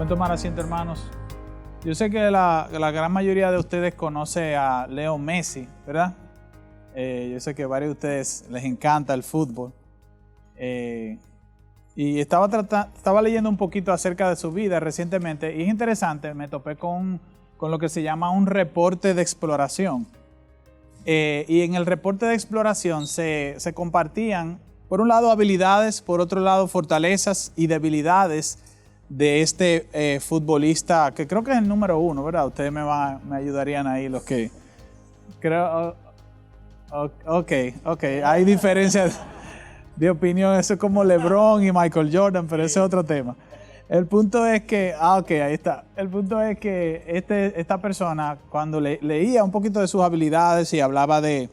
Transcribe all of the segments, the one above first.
Pueden tomar asiento, hermanos. Yo sé que la gran mayoría de ustedes conoce a Leo Messi, ¿verdad? Yo sé que a varios de ustedes les encanta el fútbol. Y estaba leyendo un poquito acerca de su vida recientemente y es interesante, me topé con lo que se llama un reporte de exploración. Y en el reporte de exploración se compartían, por un lado, habilidades, por otro lado, fortalezas y debilidades de este futbolista, que creo que es el número 1, ¿verdad? Ustedes me ayudarían ahí, los que... Creo... Ok, hay diferencias de opinión, eso es como LeBron y Michael Jordan, pero ese es otro tema. El punto es que, ahí está. El punto es que esta persona, cuando leía un poquito de sus habilidades y hablaba de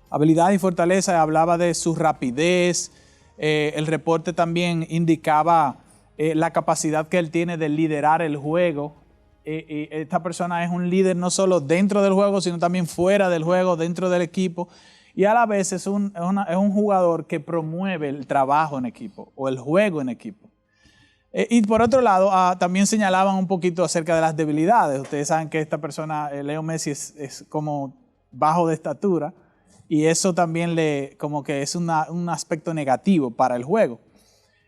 habilidades y fortalezas, hablaba de su rapidez, el reporte también indicaba la capacidad que él tiene de liderar el juego. Y esta persona es un líder no solo dentro del juego, sino también fuera del juego, dentro del equipo. Y a la vez es un jugador que promueve el trabajo en equipo o el juego en equipo. Y por otro lado, también señalaban un poquito acerca de las debilidades. Ustedes saben que esta persona, Leo Messi, es como bajo de estatura. Y eso también como que es un aspecto negativo para el juego.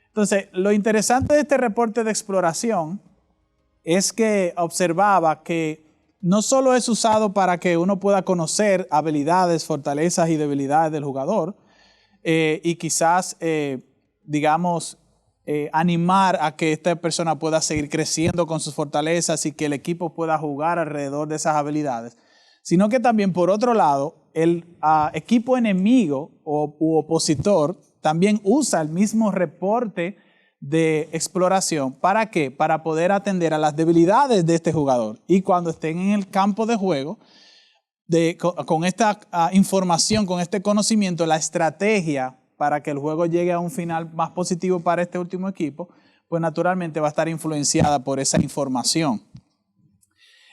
Entonces, lo interesante de este reporte de exploración es que observaba que no solo es usado para que uno pueda conocer habilidades, fortalezas y debilidades del jugador y quizás, animar a que esta persona pueda seguir creciendo con sus fortalezas y que el equipo pueda jugar alrededor de esas habilidades, sino que también, por otro lado, el equipo enemigo u opositor también usa el mismo reporte de exploración. ¿Para qué? Para poder atender a las debilidades de este jugador. Y cuando estén en el campo de juego, con esta información, con este conocimiento, la estrategia para que el juego llegue a un final más positivo para este último equipo, pues naturalmente va a estar influenciada por esa información.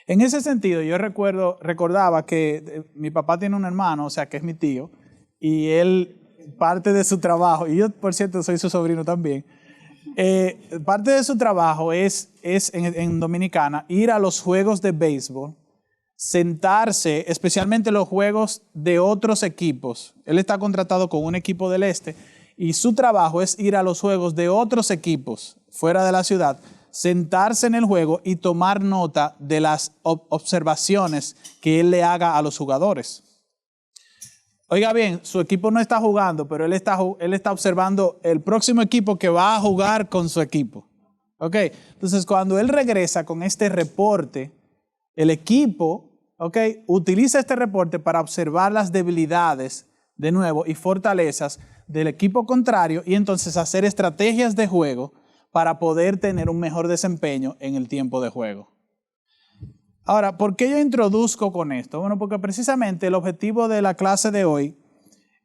En ese sentido, yo recordaba que mi papá tiene un hermano, o sea, que es mi tío, y él, parte de su trabajo, y yo, por cierto, soy su sobrino también, parte de su trabajo es en Dominicana ir a los juegos de béisbol, sentarse, especialmente los juegos de otros equipos. Él está contratado con un equipo del este y su trabajo es ir a los juegos de otros equipos fuera de la ciudad, sentarse en el juego y tomar nota de las observaciones que él le haga a los jugadores. Oiga bien, su equipo no está jugando, pero él está observando el próximo equipo que va a jugar con su equipo. ¿Ok? Entonces, cuando él regresa con este reporte, el equipo, utiliza este reporte para observar las debilidades, de nuevo, y fortalezas del equipo contrario y entonces hacer estrategias de juego para poder tener un mejor desempeño en el tiempo de juego. Ahora, ¿por qué yo introduzco con esto? Bueno, porque precisamente el objetivo de la clase de hoy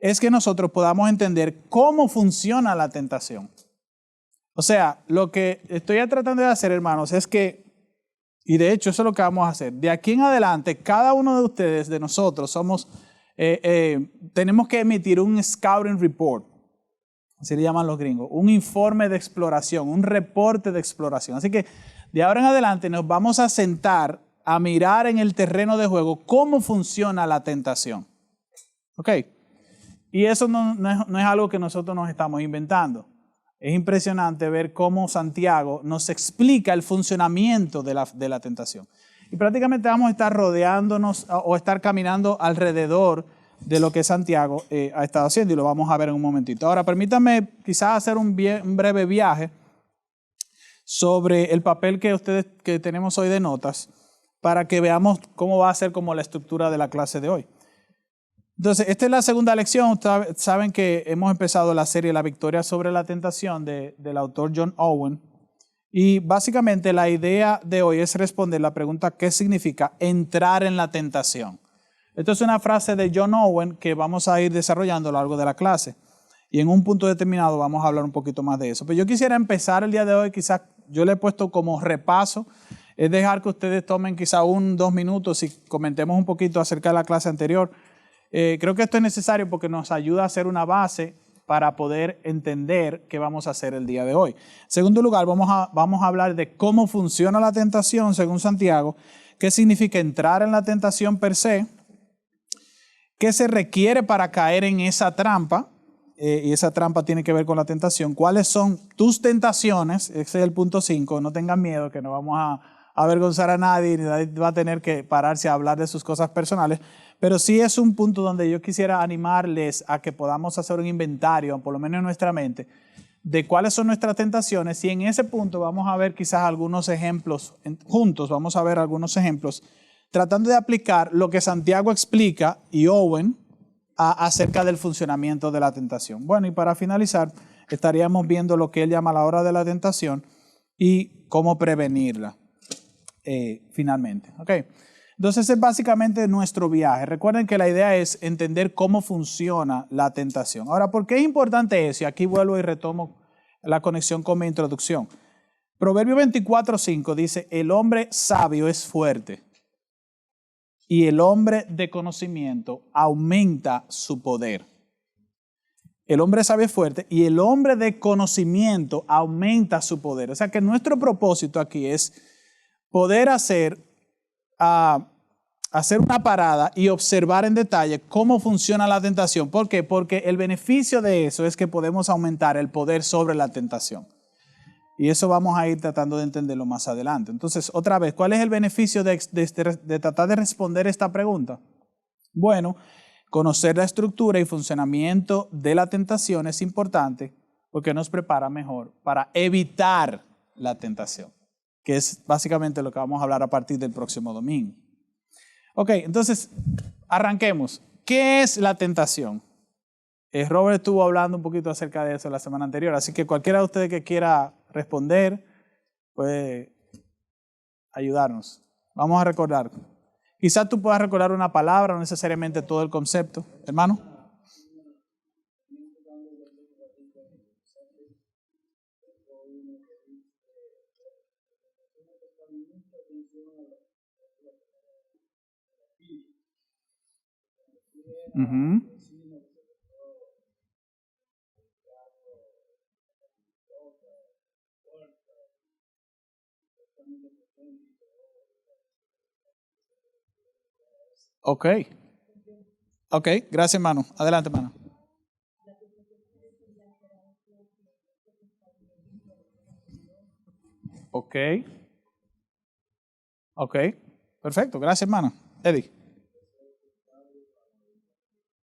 es que nosotros podamos entender cómo funciona la tentación. O sea, lo que estoy tratando de hacer, hermanos, es que, y de hecho eso es lo que vamos a hacer, de aquí en adelante, cada uno de ustedes, de nosotros, tenemos que emitir un scouting report, así le llaman los gringos, un informe de exploración, un reporte de exploración. Así que de ahora en adelante nos vamos a sentar a mirar en el terreno de juego cómo funciona la tentación. ¿Ok? Y eso no es algo que nosotros nos estamos inventando. Es impresionante ver cómo Santiago nos explica el funcionamiento de la tentación. Y prácticamente vamos a estar rodeándonos o estar caminando alrededor de lo que Santiago ha estado haciendo y lo vamos a ver en un momentito. Ahora, permítanme quizás hacer un breve viaje sobre el papel que tenemos hoy de notas para que veamos cómo va a ser como la estructura de la clase de hoy. Entonces, esta es la segunda lección. Ustedes saben que hemos empezado la serie La Victoria sobre la Tentación del autor John Owen. Y básicamente la idea de hoy es responder la pregunta ¿qué significa entrar en la tentación? Esto es una frase de John Owen que vamos a ir desarrollando a lo largo de la clase. Y en un punto determinado vamos a hablar un poquito más de eso. Pero yo quisiera empezar el día de hoy, quizás yo le he puesto como repaso, es dejar que ustedes tomen quizá 1 o 2 minutos y comentemos un poquito acerca de la clase anterior. Creo que esto es necesario porque nos ayuda a hacer una base para poder entender qué vamos a hacer el día de hoy. En segundo lugar, vamos a hablar de cómo funciona la tentación según Santiago, qué significa entrar en la tentación per se, qué se requiere para caer en esa trampa, y esa trampa tiene que ver con la tentación. ¿Cuáles son tus tentaciones? Ese es el punto 5. No tengan miedo, que no vamos a avergonzar a nadie, ni nadie va a tener que pararse a hablar de sus cosas personales. Pero sí es un punto donde yo quisiera animarles a que podamos hacer un inventario, por lo menos en nuestra mente, de cuáles son nuestras tentaciones. Y en ese punto vamos a ver quizás algunos ejemplos, juntos vamos a ver algunos ejemplos, tratando de aplicar lo que Santiago explica y Owen, acerca del funcionamiento de la tentación. Bueno, y para finalizar, estaríamos viendo lo que él llama la hora de la tentación y cómo prevenirla finalmente. ¿Okay? Entonces es básicamente nuestro viaje. Recuerden que la idea es entender cómo funciona la tentación. Ahora, ¿por qué es importante eso? Y aquí vuelvo y retomo la conexión con mi introducción. Proverbio 24:5 dice, el hombre sabio es fuerte, y el hombre de conocimiento aumenta su poder. El hombre sabio es fuerte y el hombre de conocimiento aumenta su poder. O sea que nuestro propósito aquí es poder hacer una parada y observar en detalle cómo funciona la tentación. ¿Por qué? Porque el beneficio de eso es que podemos aumentar el poder sobre la tentación. Y eso vamos a ir tratando de entenderlo más adelante. Entonces, otra vez, ¿cuál es el beneficio de tratar de responder esta pregunta? Bueno, conocer la estructura y funcionamiento de la tentación es importante porque nos prepara mejor para evitar la tentación, que es básicamente lo que vamos a hablar a partir del próximo domingo. Ok, entonces, arranquemos. ¿Qué es la tentación? Robert estuvo hablando un poquito acerca de eso la semana anterior, así que cualquiera de ustedes que quiera responder puede ayudarnos. Vamos a recordar. Quizás tú puedas recordar una palabra, no necesariamente todo el concepto. Hermano. Uh-huh. Ok. Ok, gracias, hermano. Adelante, hermano. Ok. Ok. Perfecto, gracias, hermano. Eddie.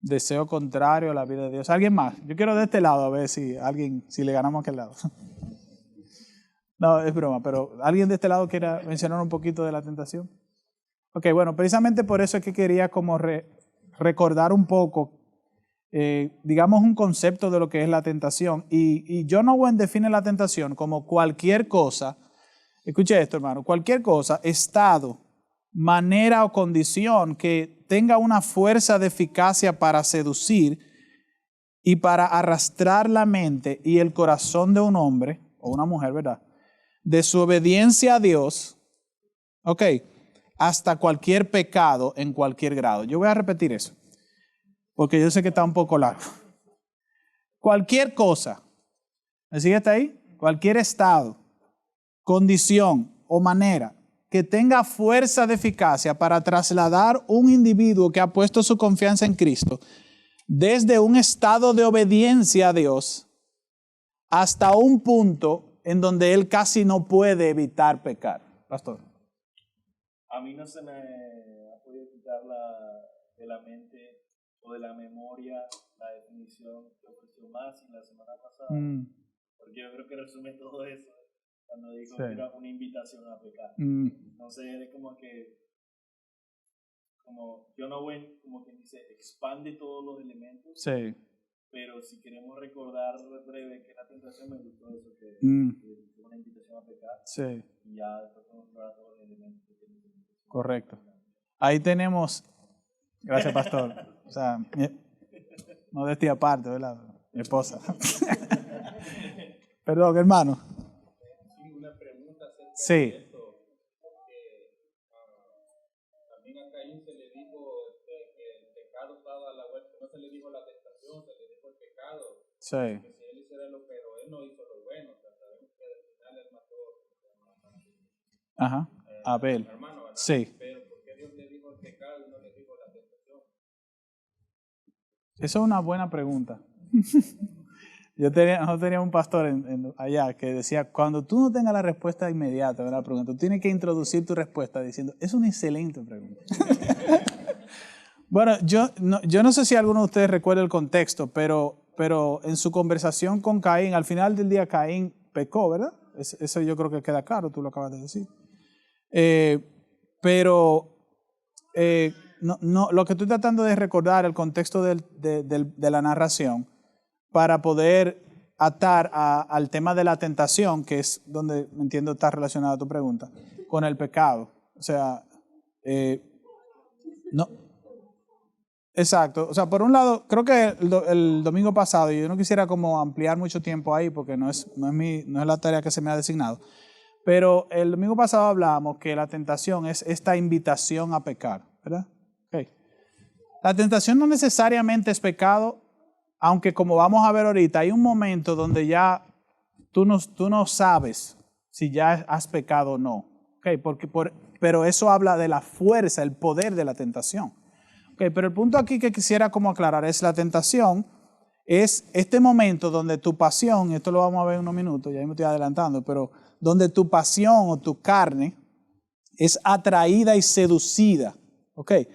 Deseo contrario a la vida de Dios. ¿Alguien más? Yo quiero de este lado a ver si le ganamos a aquel lado. No, es broma, pero ¿alguien de este lado quiere mencionar un poquito de la tentación? Ok, bueno, precisamente por eso es que quería como recordar un poco, digamos, un concepto de lo que es la tentación. Y John Owen define la tentación como cualquier cosa, escuche esto, hermano, cualquier cosa, estado, manera o condición que tenga una fuerza de eficacia para seducir y para arrastrar la mente y el corazón de un hombre o una mujer, ¿verdad? De su obediencia a Dios, ok, hasta cualquier pecado en cualquier grado. Yo voy a repetir eso, porque yo sé que está un poco largo. Cualquier cosa, ¿me sigue hasta ahí? Cualquier estado, condición o manera que tenga fuerza de eficacia para trasladar un individuo que ha puesto su confianza en Cristo desde un estado de obediencia a Dios hasta un punto en donde él casi no puede evitar pecar. Pastor. A mí no se me ha podido quitar de la mente o de la memoria la definición que ofreció Masi la semana pasada, porque yo creo que resume todo eso cuando dijo que era una invitación a pecar. Entonces es como que, como John Owen, como quien dice, expande todos los elementos. Sí. Pero si queremos recordar breve que la tentación, me gustó eso, que es una invitación a pecar. Sí. Y ya después podemos explorar todos los elementos que tiene. Correcto. Ahí tenemos, gracias pastor, o sea, no de esta aparte, ¿verdad? Mi esposa. Perdón, hermano. Sí, una pregunta acerca sí. de esto, porque también a Caín se le dijo que el pecado estaba a la vuelta, no se le dijo la tentación, se le dijo el pecado. Sí. Porque si él hiciera lo pero él no hizo lo bueno, o sea, sabemos que al final él mató Ajá. Abel. hermano, ¿verdad? Sí. Pero ¿por qué Dios le dijo el pecado y no le dijo la tentación? Eso es una buena pregunta. Nosotros teníamos un pastor allá que decía, cuando tú no tengas la respuesta inmediata de la pregunta, tú tienes que introducir tu respuesta diciendo, es una excelente pregunta. Bueno, yo no sé si alguno de ustedes recuerda el contexto, pero en su conversación con Caín, al final del día Caín pecó, ¿verdad? Eso yo creo que queda claro, tú lo acabas de decir. Lo que estoy tratando de recordar, el contexto de la narración, para poder atar al tema de la tentación, que es donde entiendo está relacionada tu pregunta, con el pecado. O sea, no. Exacto. O sea, por un lado, creo que el domingo pasado, y yo no quisiera como ampliar mucho tiempo ahí, porque no es la tarea que se me ha designado, pero el domingo pasado hablábamos que la tentación es esta invitación a pecar, ¿verdad? Okay. La tentación no necesariamente es pecado, aunque como vamos a ver ahorita, hay un momento donde ya tú no sabes si ya has pecado o no. Okay, pero eso habla de la fuerza, el poder de la tentación. Okay, pero el punto aquí que quisiera como aclarar es la tentación, es este momento donde tu pasión, esto lo vamos a ver en unos minutos, ya me estoy adelantando, pero donde tu pasión o tu carne es atraída y seducida. Okay,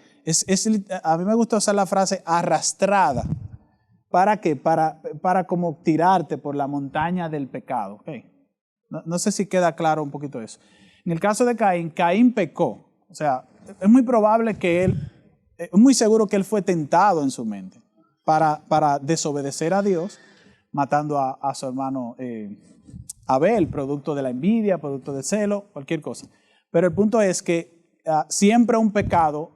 a mí me gusta usar la frase arrastrada. ¿Para qué? Para como tirarte por la montaña del pecado. Okay. No sé si queda claro un poquito eso. En el caso de Caín pecó. O sea, es muy probable que es muy seguro que él fue tentado en su mente para desobedecer a Dios, matando a su hermano Abel, producto de la envidia, producto del celo, cualquier cosa. Pero el punto es que siempre un pecado,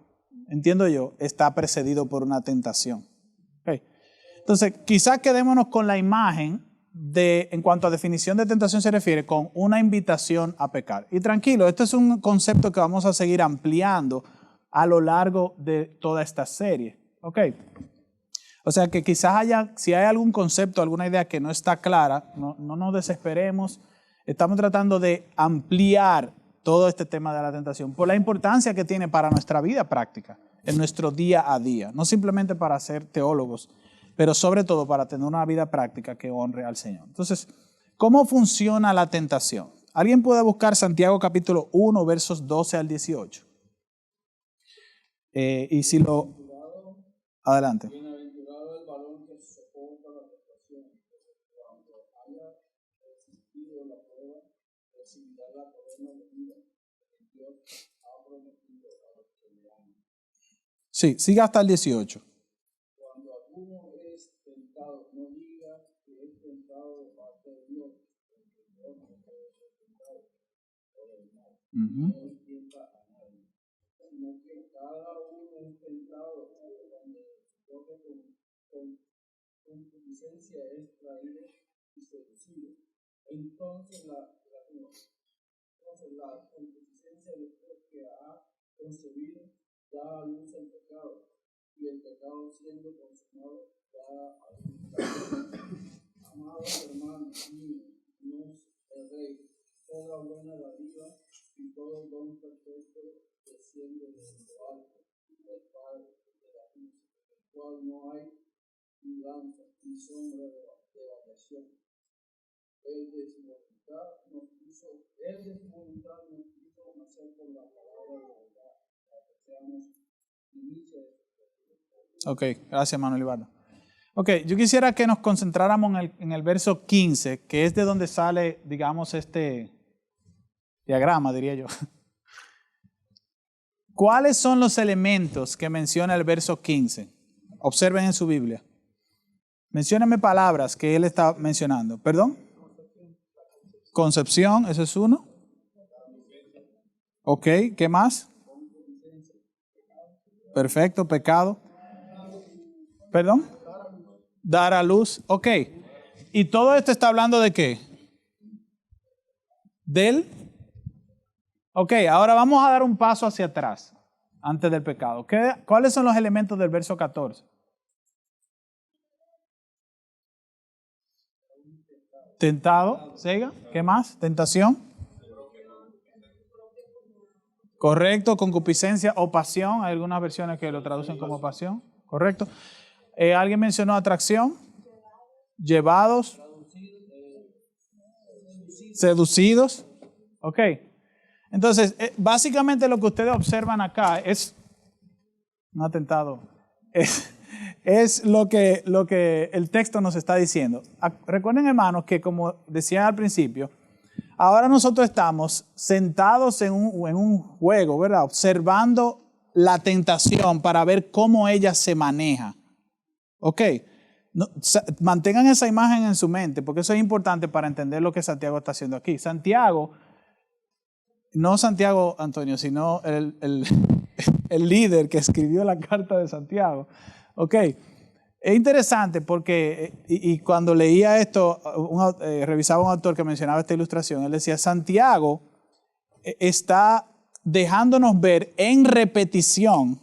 entiendo yo, está precedido por una tentación. Okay. Entonces, quizás quedémonos con la imagen en cuanto a definición de tentación se refiere, con una invitación a pecar. Y tranquilo, este es un concepto que vamos a seguir ampliando a lo largo de toda esta serie. ¿Ok? O sea que quizás si hay algún concepto, alguna idea que no está clara, no nos desesperemos. Estamos tratando de ampliar todo este tema de la tentación por la importancia que tiene para nuestra vida práctica, en nuestro día a día. No simplemente para ser teólogos, pero sobre todo para tener una vida práctica que honre al Señor. Entonces, ¿cómo funciona la tentación? Alguien puede buscar Santiago capítulo 1, versos 12 al 18. Y si lo... Adelante. Bienaventurado el varón que soporta la tentación, porque cuando haya resistido la prueba, recibirá la corona de vida que Dios ha prometido a los que le aman. Sí, siga hasta el 18. Cuando alguno es tentado, no diga que es tentado de parte de Dios, porque Dios no puede ser tentado por el mal. No tienta a nadie, sino que cada uno es tentado cuando toque con concupiscencia es traído y seducido. Entonces la concupiscencia después que ha concebido da a luz el pecado, y el pecado siendo consumado da a luz la muerte. Amados hermanos míos, no erréis, toda buena dádiva y todo don perfecto desciende de lo alto, del Padre de la luz, en el cual no hay mudanza ni sombra de variación. Él de su voluntad nos hizo nacer por la palabra de verdad, para que seamos inicio de su. Ok, gracias Manuel Ibarra. Ok, yo quisiera que nos concentráramos en el verso 15, que es de donde sale, digamos, este diagrama, diría yo. ¿Cuáles son los elementos que menciona el verso 15? Observen en su Biblia. Menciónenme palabras que él está mencionando. ¿Perdón? Concepción, ese es uno. Ok, ¿qué más? Perfecto, pecado. ¿Perdón? Dar a luz. Ok. ¿Y todo esto está hablando de qué? Ok, ahora vamos a dar un paso hacia atrás, antes del pecado. ¿Cuáles son los elementos del verso 14? Tentado, siga. ¿Qué más? Tentación. Correcto, concupiscencia o pasión. Hay algunas versiones que lo traducen como pasión. Correcto. ¿Alguien mencionó atracción? Llevados. Seducidos. Ok. Entonces, básicamente lo que ustedes observan acá es un atentado. Es lo que el texto nos está diciendo. Recuerden, hermanos, que como decía al principio, ahora nosotros estamos sentados en un juego, ¿verdad? Observando la tentación para ver cómo ella se maneja. ¿Ok? Mantengan esa imagen en su mente, porque eso es importante para entender lo que Santiago está haciendo aquí. Santiago, no Santiago Antonio, sino el líder que escribió la carta de Santiago. Ok, es interesante porque, y cuando leía esto, revisaba un autor que mencionaba esta ilustración, él decía, Santiago está dejándonos ver en repetición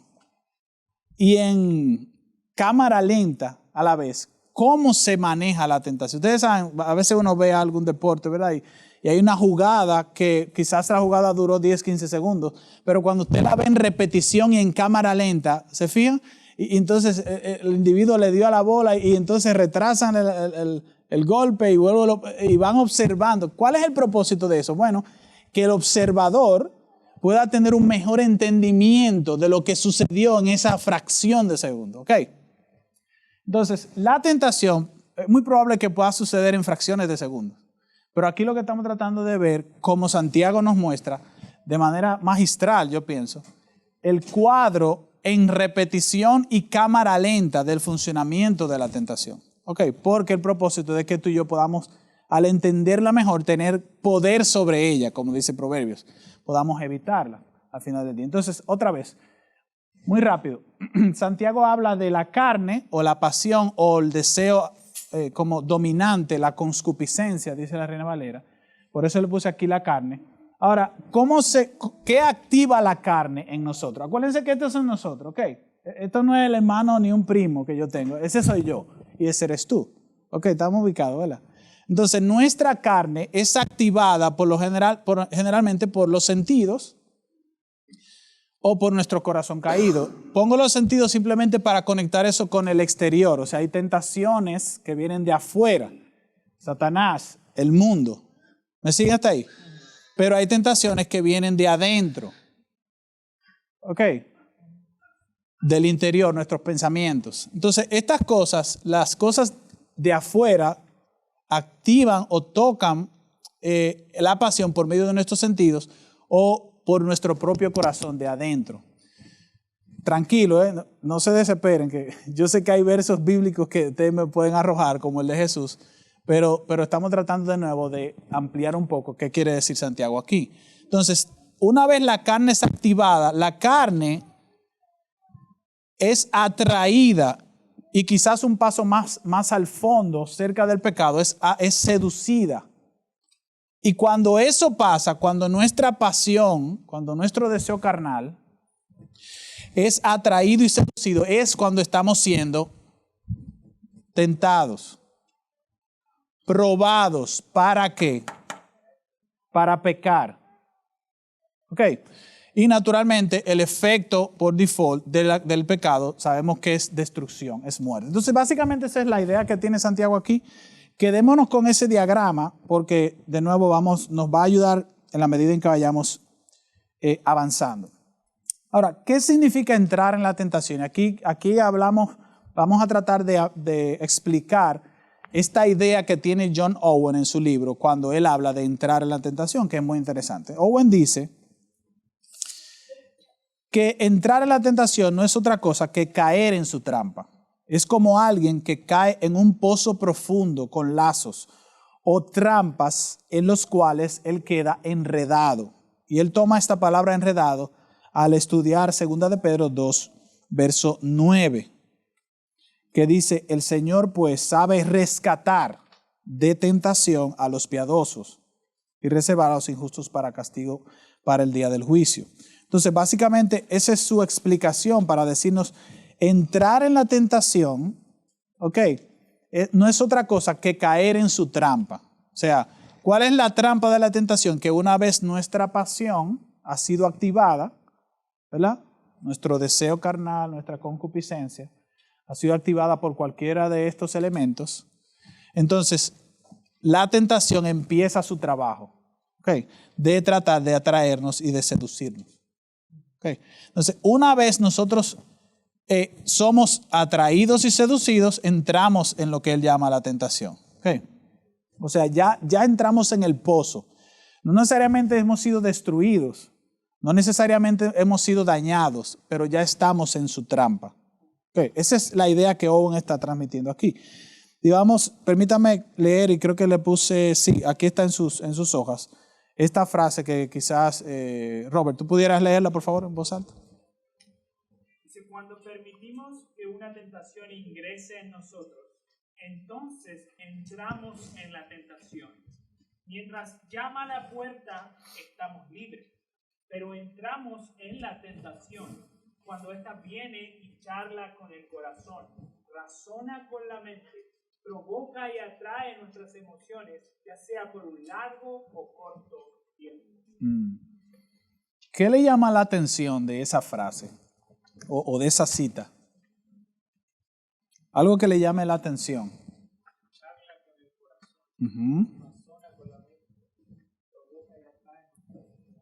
y en cámara lenta a la vez cómo se maneja la tentación. Ustedes saben, a veces uno ve algún deporte, ¿verdad? Y hay una jugada que quizás la jugada duró 10, 15 segundos, pero cuando usted la ve en repetición y en cámara lenta, ¿se fijan? Y entonces el individuo le dio a la bola y entonces retrasan el golpe y van observando. ¿Cuál es el propósito de eso? Bueno, que el observador pueda tener un mejor entendimiento de lo que sucedió en esa fracción de segundo. ¿Ok? Entonces, la tentación es muy probable que pueda suceder en fracciones de segundos. Pero aquí lo que estamos tratando de ver, como Santiago nos muestra, de manera magistral, yo pienso, el cuadro en repetición y cámara lenta del funcionamiento de la tentación. ¿Ok? Porque el propósito es que tú y yo podamos, al entenderla mejor, tener poder sobre ella, como dice Proverbios, podamos evitarla al final del día. Entonces, otra vez, muy rápido, Santiago habla de la carne o la pasión o el deseo como dominante, la concupiscencia, dice la Reina Valera. Por eso le puse aquí la carne. Ahora, ¿qué activa la carne en nosotros? Acuérdense que estos son nosotros, ¿ok? Esto no es el hermano ni un primo que yo tengo, ese soy yo y ese eres tú. Ok, estamos ubicados, ¿verdad? Entonces, nuestra carne es activada generalmente por los sentidos o por nuestro corazón caído. Pongo los sentidos simplemente para conectar eso con el exterior. O sea, hay tentaciones que vienen de afuera. Satanás, el mundo. ¿Me siguen hasta ahí? Pero hay tentaciones que vienen de adentro. ¿Ok? Del interior, nuestros pensamientos. Entonces, estas cosas, las cosas de afuera, activan o tocan la pasión por medio de nuestros sentidos o por nuestro propio corazón de adentro. Tranquilo, no se desesperen, que yo sé que hay versos bíblicos que ustedes me pueden arrojar, como el de Jesús, pero estamos tratando de nuevo de ampliar un poco qué quiere decir Santiago aquí. Entonces, una vez la carne es activada, la carne es atraída y quizás un paso más al fondo, cerca del pecado, es seducida. Y cuando eso pasa, cuando nuestra pasión, cuando nuestro deseo carnal es atraído y seducido, es cuando estamos siendo tentados, probados. ¿Para qué? Para pecar. ¿Ok? Y naturalmente el efecto por default del pecado sabemos que es destrucción, es muerte. Entonces básicamente esa es la idea que tiene Santiago aquí. Quedémonos con ese diagrama porque de nuevo nos va a ayudar en la medida en que vayamos avanzando. Ahora, ¿qué significa entrar en la tentación? Aquí vamos a tratar de explicar esta idea que tiene John Owen en su libro cuando él habla de entrar en la tentación, que es muy interesante. Owen dice que entrar en la tentación no es otra cosa que caer en su trampa. Es como alguien que cae en un pozo profundo con lazos o trampas en los cuales él queda enredado. Y él toma esta palabra enredado al estudiar 2 de Pedro 2, verso 9, que dice, el Señor pues sabe rescatar de tentación a los piadosos y reservar a los injustos para castigo para el día del juicio. Entonces, básicamente, esa es su explicación para decirnos, entrar en la tentación, ok, no es otra cosa que caer en su trampa. O sea, ¿cuál es la trampa de la tentación? Que una vez nuestra pasión ha sido activada, ¿verdad? Nuestro deseo carnal, nuestra concupiscencia, ha sido activada por cualquiera de estos elementos. Entonces, la tentación empieza su trabajo, ¿okay? De tratar de atraernos y de seducirnos. ¿Okay? Entonces, una vez nosotros somos atraídos y seducidos, entramos en lo que él llama la tentación. ¿Okay? O sea, ya entramos en el pozo. No necesariamente hemos sido destruidos, no necesariamente hemos sido dañados, pero ya estamos en su trampa. Okay. Esa es la idea que Owen está transmitiendo aquí. Y vamos, permítame leer, y creo que le puse, sí, aquí está en sus hojas, esta frase que quizás, Robert, ¿tú pudieras leerla, por favor, en voz alta? Dice, cuando permitimos que una tentación ingrese en nosotros, entonces entramos en la tentación. Mientras llama a la puerta, estamos libres, pero entramos en la tentación cuando ésta viene y charla con el corazón, razona con la mente, provoca y atrae nuestras emociones, ya sea por un largo o corto tiempo. ¿Qué le llama la atención de esa frase o de esa cita? Algo que le llame la atención. Charla con el corazón, razona con la mente, provoca y atrae nuestras emociones.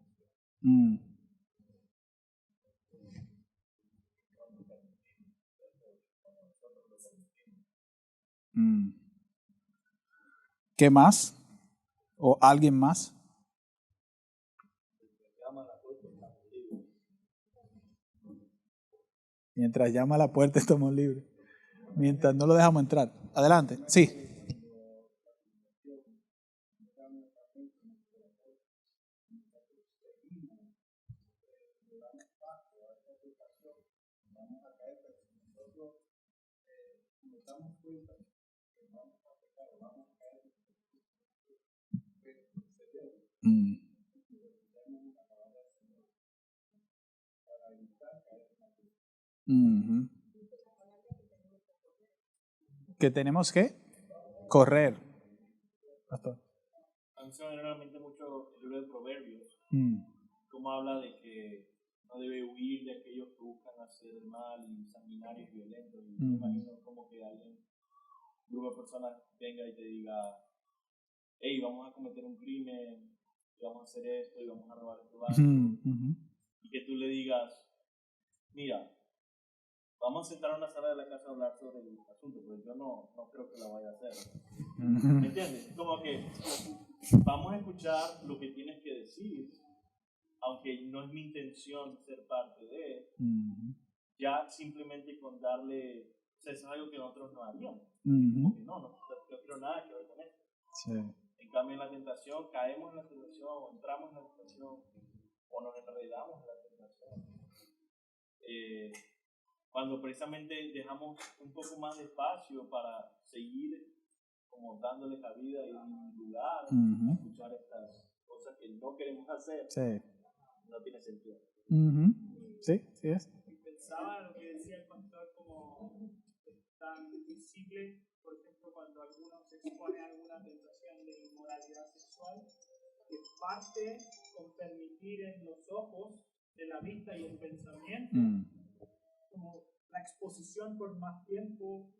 ¿Qué más? ¿O alguien más? Mientras llama a la puerta estamos libres. Mientras no lo dejamos entrar. Adelante. Sí. Que tenemos que correr. Pastor. Menciona realmente mucho el libro de Proverbios, como habla de que no debe huir de aquellos que buscan hacer el mal y sanguinarios y violentos. Y me imagino como que alguien, un grupo de personas venga y te diga, hey, vamos a cometer un crimen, y vamos a hacer esto, y vamos a robar este banco, y que tú le digas, mira, vamos a sentar a una sala de la casa a hablar sobre el asunto, pero yo no creo que la vaya a hacer. ¿Me entiendes? Como que vamos a escuchar lo que tienes que decir, aunque no es mi intención ser parte de, ya simplemente con darle, o sea, eso es algo que nosotros no haríamos. Porque no quiero nada que ver con esto. Sí. En cambio, en la tentación, caemos en la tentación, o entramos en la tentación, o nos enredamos en la tentación. Cuando precisamente dejamos un poco más de espacio para seguir como dándole cabida y lugar a escuchar estas cosas que no queremos hacer, no tiene sentido. Sí, sí es. Y pensaba lo que decía el pastor como tan visible, por ejemplo, cuando alguno se expone a alguna tentación de inmoralidad sexual, que parte con permitir en los ojos de la vista y el pensamiento como la exposición por más tiempo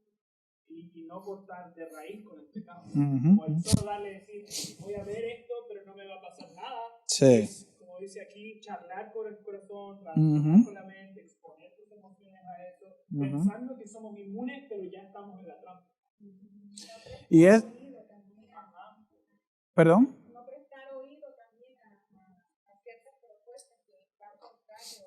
y no cortar de raíz con el pecado. Como el solo darle decir, voy a ver esto, pero no me va a pasar nada. Sí. Es, como dice aquí, charlar con el corazón, trabajar con la mente, exponer tus emociones a eso, pensando que somos inmunes, pero ya estamos en la trampa. Y es... ¿Perdón?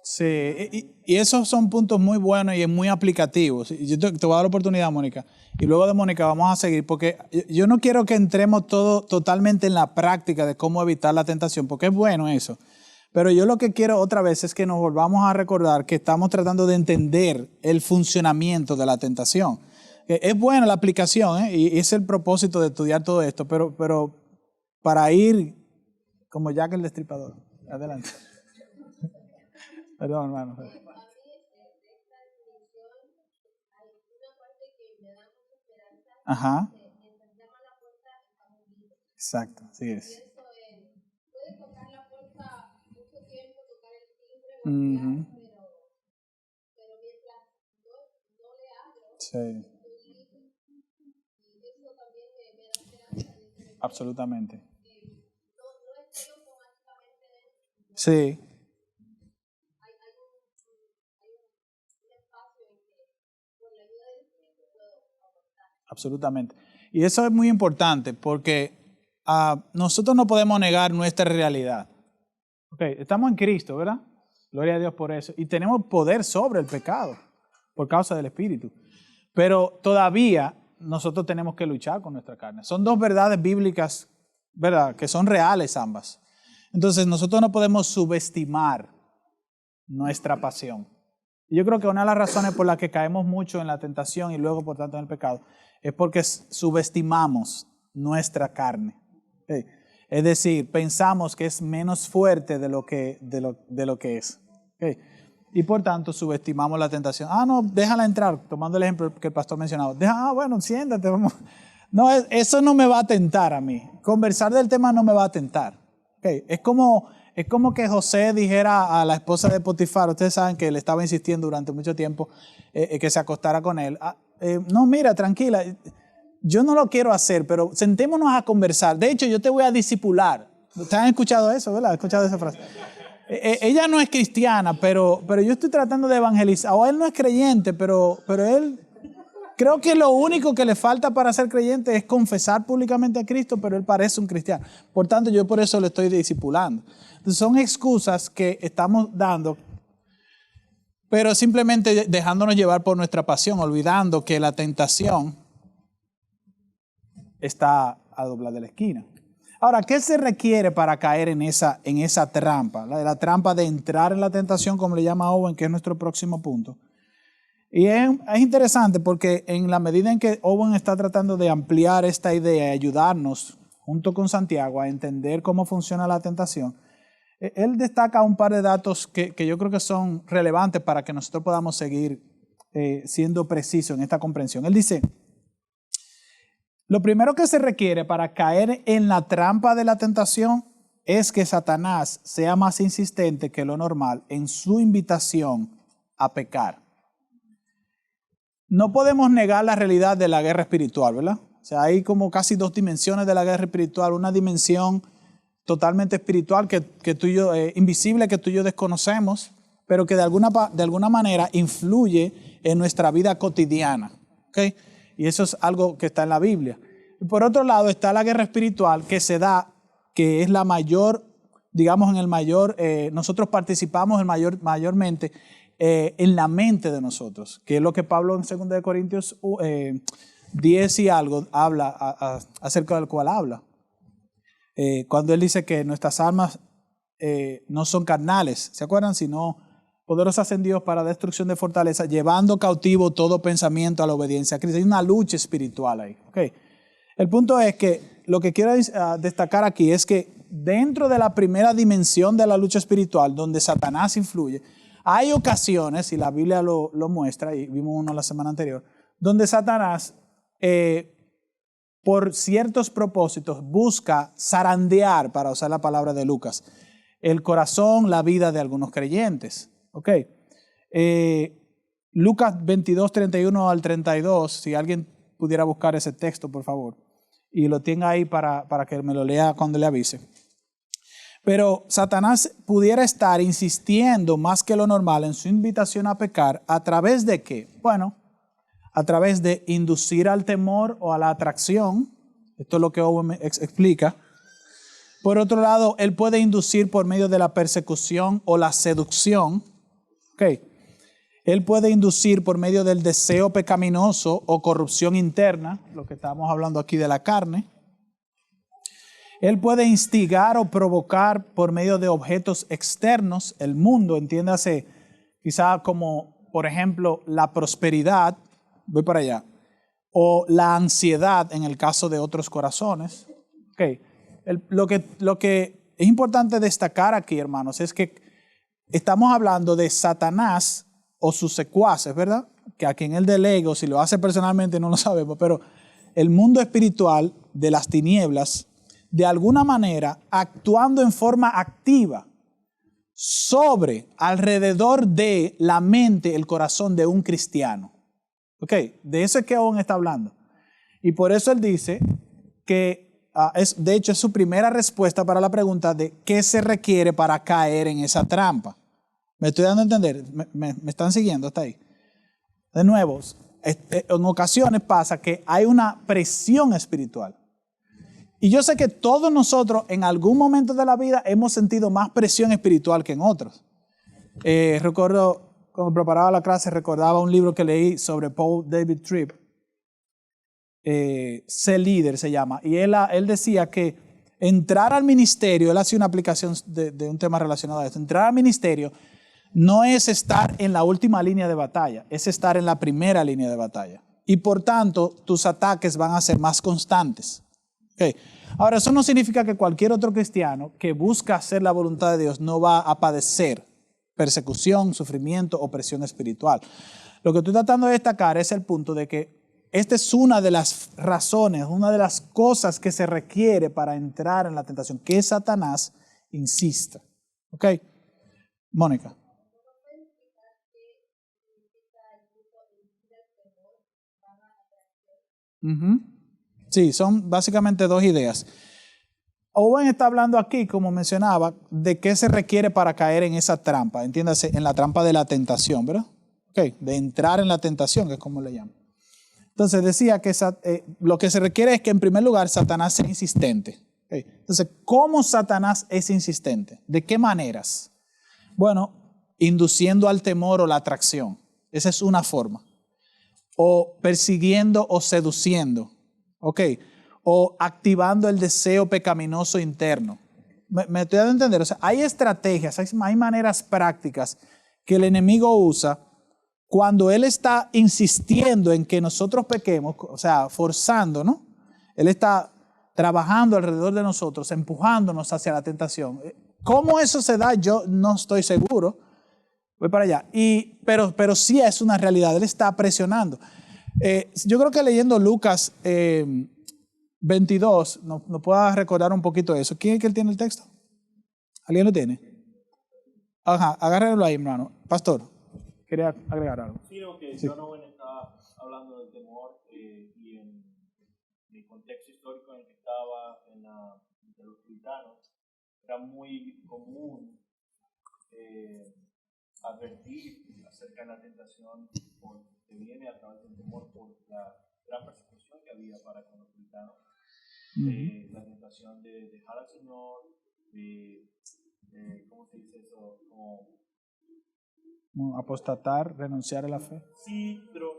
Sí, y esos son puntos muy buenos y muy aplicativos. Yo te voy a dar la oportunidad, Mónica. Y luego de Mónica vamos a seguir, porque yo no quiero que entremos totalmente en la práctica de cómo evitar la tentación, porque es bueno eso. Pero yo lo que quiero otra vez es que nos volvamos a recordar que estamos tratando de entender el funcionamiento de la tentación. Es buena la aplicación, y es el propósito de estudiar todo esto, pero para ir como Jack el Destripador. Adelante. Perdón, hermano. Ajá. Exacto, así es. Puedes tocar la puerta mucho tiempo, tocar el timbre, pero mientras no le abro, Sí. y eso también me da esperanza de que Absolutamente. no estoy automáticamente Sí. hay un espacio en que con la ayuda del Espíritu puedo aportar. Absolutamente. Y eso es muy importante porque nosotros no podemos negar nuestra realidad. Okay, estamos en Cristo, ¿verdad? Gloria a Dios por eso. Y tenemos poder sobre el pecado por causa del Espíritu. Pero todavía nosotros tenemos que luchar con nuestra carne. Son dos verdades bíblicas, ¿verdad? Que son reales ambas. Entonces nosotros no podemos subestimar nuestra pasión. Y yo creo que una de las razones por las que caemos mucho en la tentación y luego por tanto en el pecado es porque subestimamos nuestra carne. ¿Okay? Es decir, pensamos que es menos fuerte de lo que es. ¿Okay? Y por tanto subestimamos la tentación. No, déjala entrar, tomando el ejemplo que el pastor mencionaba. Bueno, siéntate, vamos. No, eso no me va a tentar a mí. Conversar del tema no me va a tentar. ¿Okay? Es como que José dijera a la esposa de Potifar, ustedes saben que le estaba insistiendo durante mucho tiempo que se acostara con él. No, mira, tranquila, yo no lo quiero hacer, pero sentémonos a conversar. De hecho, yo te voy a discipular. ¿Ustedes han escuchado eso, verdad? ¿Han escuchado esa frase? Ella no es cristiana, pero yo estoy tratando de evangelizar. O él no es creyente, pero él... Creo que lo único que le falta para ser creyente es confesar públicamente a Cristo, pero él parece un cristiano. Por tanto, yo por eso le estoy discipulando. Entonces, son excusas que estamos dando, pero simplemente dejándonos llevar por nuestra pasión, olvidando que la tentación está a doblar de la esquina. Ahora, ¿qué se requiere para caer en esa trampa? La trampa de entrar en la tentación, como le llama Owen, que es nuestro próximo punto. Y es interesante porque en la medida en que Owen está tratando de ampliar esta idea y ayudarnos, junto con Santiago, a entender cómo funciona la tentación, él destaca un par de datos que yo creo que son relevantes para que nosotros podamos seguir siendo precisos en esta comprensión. Él dice, lo primero que se requiere para caer en la trampa de la tentación es que Satanás sea más insistente que lo normal en su invitación a pecar. No podemos negar la realidad de la guerra espiritual, ¿verdad? O sea, hay como casi dos dimensiones de la guerra espiritual. Una dimensión totalmente espiritual que tú y yo, invisible, que tú y yo desconocemos, pero que de alguna manera influye en nuestra vida cotidiana. ¿Okay? Y eso es algo que está en la Biblia. Y por otro lado está la guerra espiritual que se da, que es la mayor, digamos en el mayor, nosotros participamos mayormente en la mente de nosotros, que es lo que Pablo en 2 Corintios 10 y algo habla, acerca del cual habla. Cuando él dice que nuestras almas no son carnales, ¿se acuerdan? Sino poderosas en Dios para destrucción de fortaleza, llevando cautivo todo pensamiento a la obediencia a Cristo. Hay una lucha espiritual ahí. Okay. El punto es que lo que quiero destacar aquí es que dentro de la primera dimensión de la lucha espiritual, donde Satanás influye, hay ocasiones, y la Biblia lo muestra, y vimos uno la semana anterior, donde Satanás, por ciertos propósitos, busca zarandear, para usar la palabra de Lucas, el corazón, la vida de algunos creyentes. Okay. Lucas 22, 31 al 32, si alguien pudiera buscar ese texto, por favor, y lo tenga ahí para que me lo lea cuando le avise. Pero Satanás pudiera estar insistiendo más que lo normal en su invitación a pecar, ¿a través de qué? Bueno, a través de inducir al temor o a la atracción. Esto es lo que Owen explica. Por otro lado, él puede inducir por medio de la persecución o la seducción. Okay. Él puede inducir por medio del deseo pecaminoso o corrupción interna, lo que estamos hablando aquí de la carne. Él puede instigar o provocar por medio de objetos externos, el mundo, entiéndase, quizá como, por ejemplo, la prosperidad, voy para allá, o la ansiedad en el caso de otros corazones. Okay. Lo que es importante destacar aquí, hermanos, es que estamos hablando de Satanás o sus secuaces, ¿verdad? Que a quien él delega, o si lo hace personalmente no lo sabemos, pero el mundo espiritual de las tinieblas, de alguna manera actuando en forma activa sobre, alrededor de la mente, el corazón de un cristiano. Ok, de eso es que aún está hablando. Y por eso él dice que, de hecho, es su primera respuesta para la pregunta de qué se requiere para caer en esa trampa. ¿Me estoy dando a entender? ¿Me están siguiendo hasta ahí? De nuevo, en ocasiones pasa que hay una presión espiritual. Y yo sé que todos nosotros en algún momento de la vida hemos sentido más presión espiritual que en otros. Recuerdo, cuando preparaba la clase, recordaba un libro que leí sobre Paul David Tripp. Sé líder se llama. Y él decía que entrar al ministerio, él hacía una aplicación de un tema relacionado a esto. Entrar al ministerio no es estar en la última línea de batalla, es estar en la primera línea de batalla. Y por tanto, tus ataques van a ser más constantes. Okay. Ahora, eso no significa que cualquier otro cristiano que busca hacer la voluntad de Dios no va a padecer persecución, sufrimiento o presión espiritual. Lo que estoy tratando de destacar es el punto de que esta es una de las razones, una de las cosas que se requiere para entrar en la tentación, que Satanás insista. ¿Ok? Mónica. Sí, son básicamente dos ideas. Owen está hablando aquí, como mencionaba, de qué se requiere para caer en esa trampa, entiéndase, en la trampa de la tentación, ¿verdad? Ok, de entrar en la tentación, que es como le llaman. Entonces decía que lo que se requiere es que en primer lugar Satanás sea insistente. Okay. Entonces, ¿cómo Satanás es insistente? ¿De qué maneras? Bueno, induciendo al temor o la atracción. Esa es una forma. O persiguiendo o seduciendo. Ok. O activando el deseo pecaminoso interno. ¿Me estoy dando a entender? O sea, hay estrategias, hay maneras prácticas que el enemigo usa cuando él está insistiendo en que nosotros pequemos, o sea, forzando, ¿no? Él está trabajando alrededor de nosotros, empujándonos hacia la tentación. ¿Cómo eso se da? Yo no estoy seguro. Voy para allá. Pero sí es una realidad. Él está presionando. Yo creo que leyendo Lucas 22, nos pueda recordar un poquito de eso. ¿Quién es que él tiene el texto? ¿Alguien lo tiene? Ajá, agárrenlo ahí, hermano. Pastor, quería agregar algo. Sí, no, que John Owen está hablando del temor y en el contexto histórico en el que estaba entre los puritanos, era muy común advertir acerca de la tentación que viene a través del temor por la gran persecución que había para con los puritanos. La tentación de dejar al Señor, ¿cómo se dice eso? Como apostatar, renunciar a la fe. Sí, pero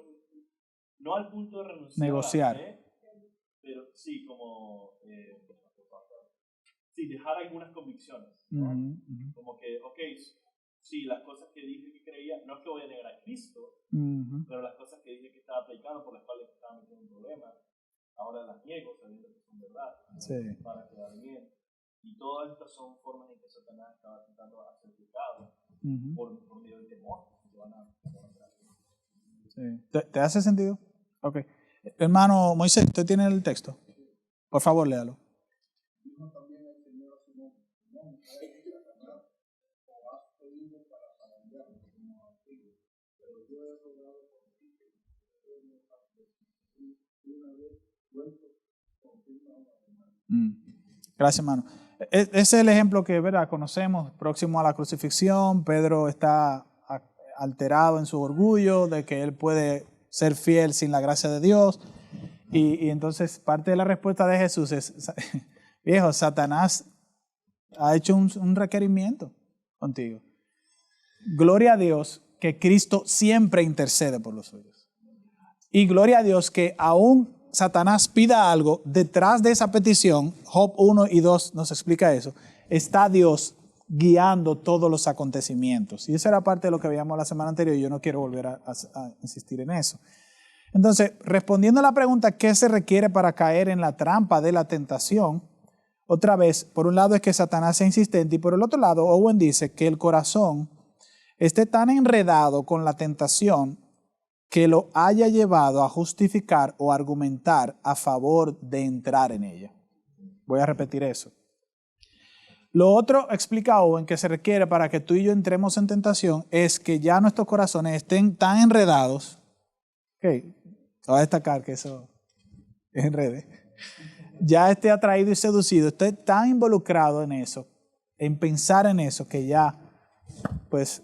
no al punto de renunciar negociar. a la fe, pero sí, como sí, dejar algunas convicciones, ¿no? Como que, ok, sí, las cosas que dije que creía, no es que voy a negar a Cristo, pero las cosas que dije que estaba predicando, por las cuales estaba metiendo un problema, ahora las niego sabiendo que son verdad, sí, para quedar bien. Y todas estas son formas en que Satanás estaba tentando hacer pecado por medio del temor. Sí. ¿Te hace sentido? Ok. Hermano Moisés, ¿usted tiene el texto? Por favor, léalo. Gracias, hermano. Ese es el ejemplo que, ¿verdad?, conocemos, próximo a la crucifixión. Pedro está alterado en su orgullo de que él puede ser fiel sin la gracia de Dios. Y entonces parte de la respuesta de Jesús es, viejo, Satanás ha hecho un requerimiento contigo. Gloria a Dios que Cristo siempre intercede por los suyos. Y gloria a Dios que aún Satanás pida algo, detrás de esa petición, Job 1 y 2 nos explica eso, está Dios guiando todos los acontecimientos. Y esa era parte de lo que veíamos la semana anterior y yo no quiero volver a insistir en eso. Entonces, respondiendo a la pregunta, ¿qué se requiere para caer en la trampa de la tentación? Otra vez, por un lado es que Satanás sea insistente y por el otro lado, Owen dice que el corazón esté tan enredado con la tentación que lo haya llevado a justificar o argumentar a favor de entrar en ella. Voy a repetir eso. Lo otro, explica Owen, que se requiere para que tú y yo entremos en tentación es que ya nuestros corazones estén tan enredados. Ok, voy a destacar que eso es enrede. Ya esté atraído y seducido, esté tan involucrado en eso, en pensar en eso, que ya, pues,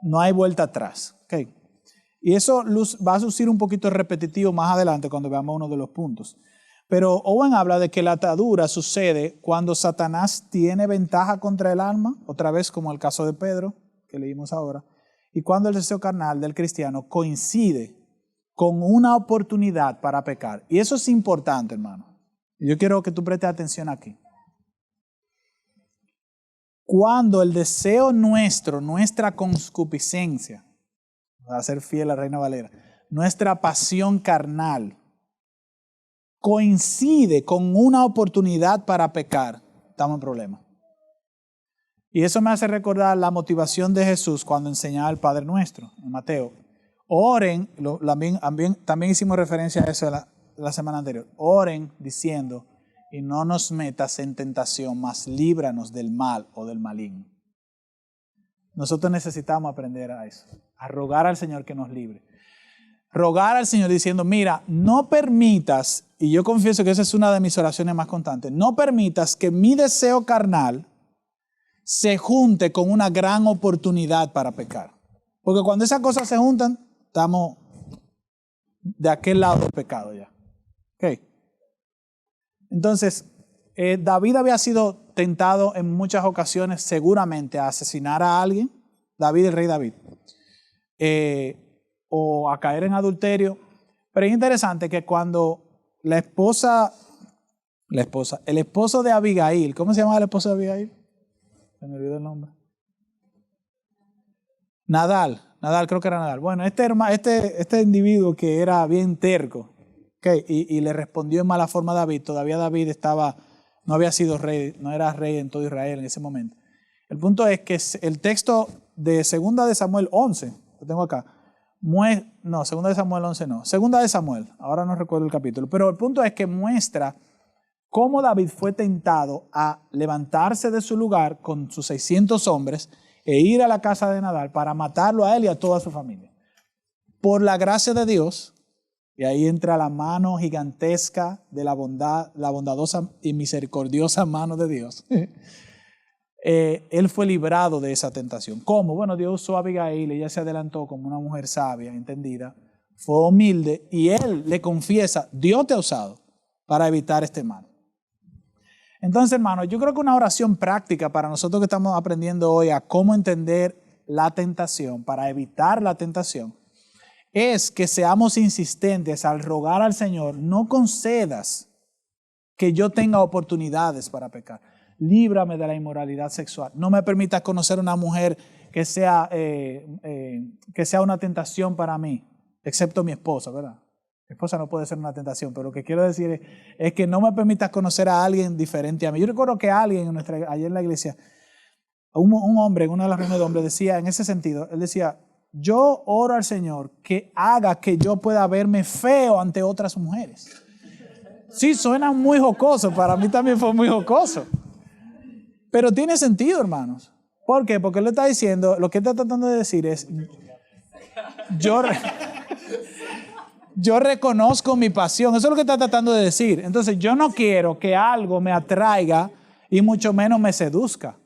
no hay vuelta atrás. Okay. Y eso va a lucir un poquito repetitivo más adelante cuando veamos uno de los puntos. Pero Owen habla de que la atadura sucede cuando Satanás tiene ventaja contra el alma, otra vez como el caso de Pedro, que leímos ahora, y cuando el deseo carnal del cristiano coincide con una oportunidad para pecar. Y eso es importante, hermano. Yo quiero que tú prestes atención aquí. Cuando el deseo nuestro, nuestra concupiscencia, para ser fiel a Reina Valera, nuestra pasión carnal, coincide con una oportunidad para pecar, estamos en problema. Y eso me hace recordar la motivación de Jesús cuando enseñaba el Padre Nuestro, en Mateo. Oren, también hicimos referencia a eso la semana anterior. Oren diciendo, y no nos metas en tentación, mas líbranos del mal o del maligno. Nosotros necesitamos aprender a eso, a rogar al Señor que nos libre. Rogar al Señor diciendo, mira, no permitas, y yo confieso que esa es una de mis oraciones más constantes, no permitas que mi deseo carnal se junte con una gran oportunidad para pecar. Porque cuando esas cosas se juntan, estamos de aquel lado del pecado ya. Okay. Entonces, David había sido tentado en muchas ocasiones seguramente a asesinar a alguien, David, el rey David, o a caer en adulterio. Pero es interesante que cuando el esposo de Abigail, ¿cómo se llama el esposo de Abigail? Se me olvidó el nombre. Nadal, creo que era Nadal. Bueno, este individuo que era bien terco, okay, y le respondió en mala forma a David. Todavía David no había sido rey, no era rey en todo Israel en ese momento. El punto es que el texto de 2 de Samuel 11, lo tengo acá, 2 de Samuel 11 no, 2 de Samuel, ahora no recuerdo el capítulo, pero el punto es que muestra cómo David fue tentado a levantarse de su lugar con sus 600 hombres e ir a la casa de Nadal para matarlo a él y a toda su familia. Por la gracia de Dios, y ahí entra la mano gigantesca de la bondad, la bondadosa y misericordiosa mano de Dios. Él fue librado de esa tentación. ¿Cómo? Bueno, Dios usó a Abigail, ella se adelantó como una mujer sabia, entendida, fue humilde y él le confiesa, Dios te ha usado para evitar este mal. Entonces, hermano, yo creo que una oración práctica para nosotros que estamos aprendiendo hoy a cómo entender la tentación, para evitar la tentación, es que seamos insistentes al rogar al Señor, no concedas que yo tenga oportunidades para pecar. Líbrame de la inmoralidad sexual. No me permitas conocer una mujer que sea una tentación para mí, excepto mi esposa, ¿verdad? Mi esposa no puede ser una tentación, pero lo que quiero decir es que no me permitas conocer a alguien diferente a mí. Yo recuerdo que alguien ayer en la iglesia, un hombre, en una de las reuniones de hombres, decía en ese sentido, él decía, yo oro al Señor que haga que yo pueda verme feo ante otras mujeres. Sí, suena muy jocoso, para mí también fue muy jocoso. Pero tiene sentido, hermanos. ¿Por qué? Porque él le está diciendo, lo que está tratando de decir es, yo reconozco mi pasión. Eso es lo que está tratando de decir. Entonces, yo no quiero que algo me atraiga y mucho menos me seduzca.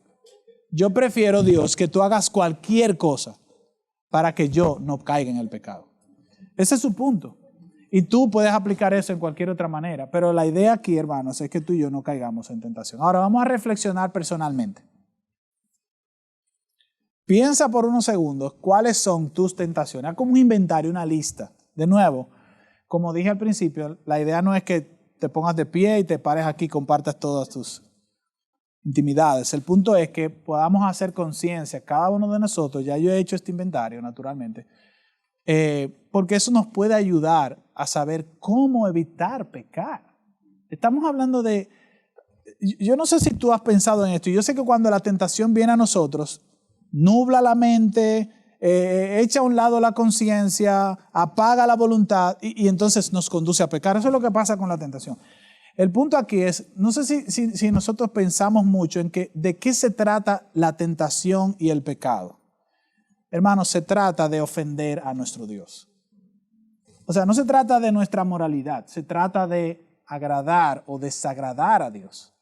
Yo prefiero, Dios, que tú hagas cualquier cosa para que yo no caiga en el pecado. Ese es su punto. Y tú puedes aplicar eso en cualquier otra manera. Pero la idea aquí, hermanos, es que tú y yo no caigamos en tentación. Ahora vamos a reflexionar personalmente. Piensa por unos segundos cuáles son tus tentaciones. Haz como un inventario, una lista. De nuevo, como dije al principio, la idea no es que te pongas de pie y te pares aquí y compartas todas tus intimidades. El punto es que podamos hacer conciencia, cada uno de nosotros, ya yo he hecho este inventario naturalmente, porque eso nos puede ayudar a saber cómo evitar pecar. Estamos hablando de, yo no sé si tú has pensado en esto, yo sé que cuando la tentación viene a nosotros, nubla la mente, echa a un lado la conciencia, apaga la voluntad y entonces nos conduce a pecar. Eso es lo que pasa con la tentación. El punto aquí es, no sé si nosotros pensamos mucho en de qué se trata la tentación y el pecado. Hermanos, se trata de ofender a nuestro Dios. O sea, no se trata de nuestra moralidad, se trata de agradar o desagradar a Dios.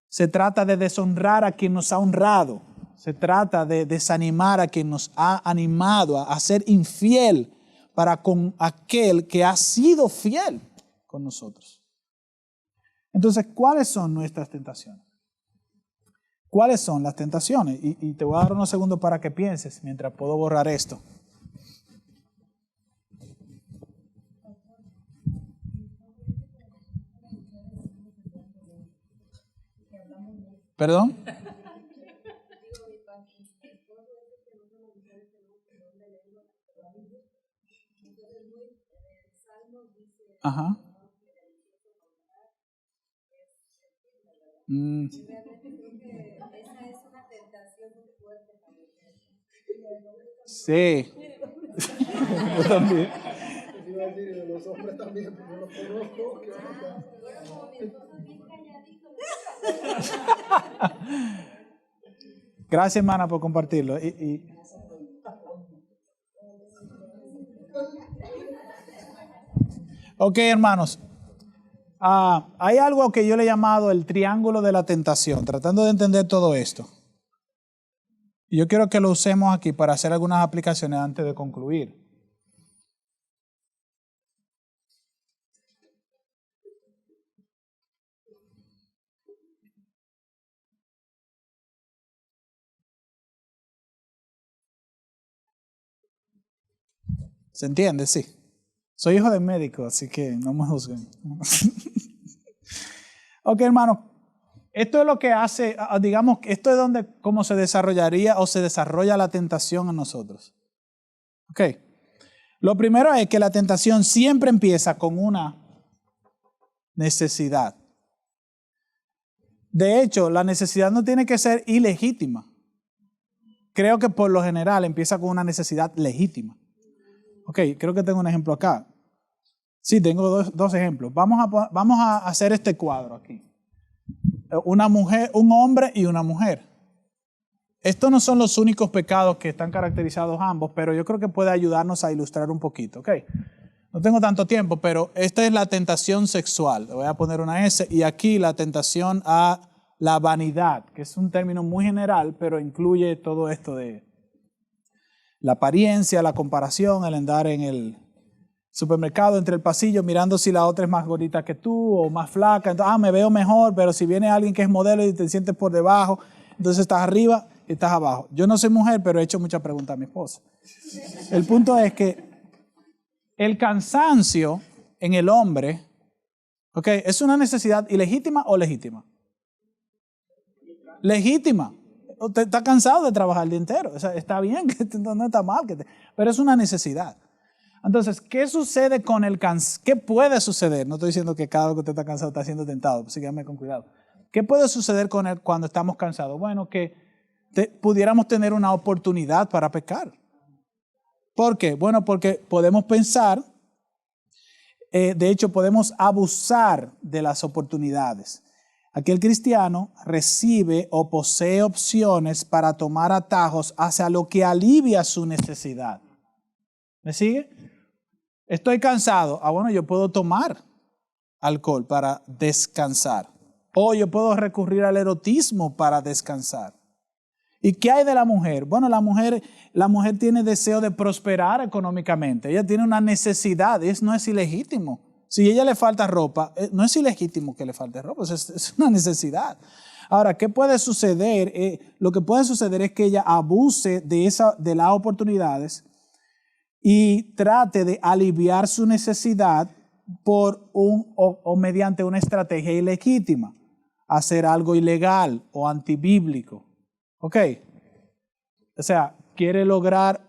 Se trata de deshonrar a quien nos ha honrado. Se trata de desanimar a quien nos ha animado a ser infiel para con aquel que ha sido fiel con nosotros. Entonces, ¿cuáles son nuestras tentaciones? ¿Cuáles son las tentaciones? Y te voy a dar unos segundos para que pienses mientras puedo borrar esto. ¿Perdón? Ajá. Sí. Yo también. Los hombres también, porque los conozco. Gracias, hermana, por compartirlo. Ok, hermanos. Hay algo que yo le he llamado el triángulo de la tentación, tratando de entender todo esto. Y yo quiero que lo usemos aquí para hacer algunas aplicaciones antes de concluir. ¿Se entiende? Sí. Soy hijo de médico, así que no me juzguen. Ok, hermano. Esto es lo que hace, digamos, esto es cómo se desarrollaría o se desarrolla la tentación en nosotros. Ok. Lo primero es que la tentación siempre empieza con una necesidad. De hecho, la necesidad no tiene que ser ilegítima. Creo que por lo general empieza con una necesidad legítima. Ok, creo que tengo un ejemplo acá. Sí, tengo dos ejemplos. Vamos a hacer este cuadro aquí. Una mujer, un hombre y una mujer. Estos no son los únicos pecados que están caracterizados ambos, pero yo creo que puede ayudarnos a ilustrar un poquito. ¿Ok? No tengo tanto tiempo, pero esta es la tentación sexual. Le voy a poner una S y aquí la tentación a la vanidad, que es un término muy general, pero incluye todo esto de la apariencia, la comparación, el andar en el supermercado, entre el pasillo, mirando si la otra es más gordita que tú o más flaca. Entonces, me veo mejor, pero si viene alguien que es modelo y te sientes por debajo, entonces estás arriba y estás abajo. Yo no soy mujer, pero he hecho muchas preguntas a mi esposa. El punto es que el cansancio en el hombre, ¿okay? ¿Es una necesidad ilegítima o legítima? Legítima. Usted está cansado de trabajar el día entero. O sea, está bien, no está mal, pero es una necesidad. Entonces, ¿qué sucede con el cansancio? ¿Qué puede suceder? No estoy diciendo que cada vez que usted está cansado está siendo tentado, síganme con cuidado. ¿Qué puede suceder con él cuando estamos cansados? Bueno, que pudiéramos tener una oportunidad para pecar. ¿Por qué? Bueno, porque podemos pensar, de hecho podemos abusar de las oportunidades. Aquí el cristiano recibe o posee opciones para tomar atajos hacia lo que alivia su necesidad. ¿Me sigue? Estoy cansado. Bueno, yo puedo tomar alcohol para descansar. O yo puedo recurrir al erotismo para descansar. ¿Y qué hay de la mujer? Bueno, la mujer tiene deseo de prosperar económicamente. Ella tiene una necesidad. No es ilegítimo. Si a ella le falta ropa, no es ilegítimo que le falte ropa. Es una necesidad. Ahora, ¿qué puede suceder? Lo que puede suceder es que ella abuse de las oportunidades y trate de aliviar su necesidad o mediante una estrategia ilegítima. Hacer algo ilegal o antibíblico. ¿Ok? O sea, quiere lograr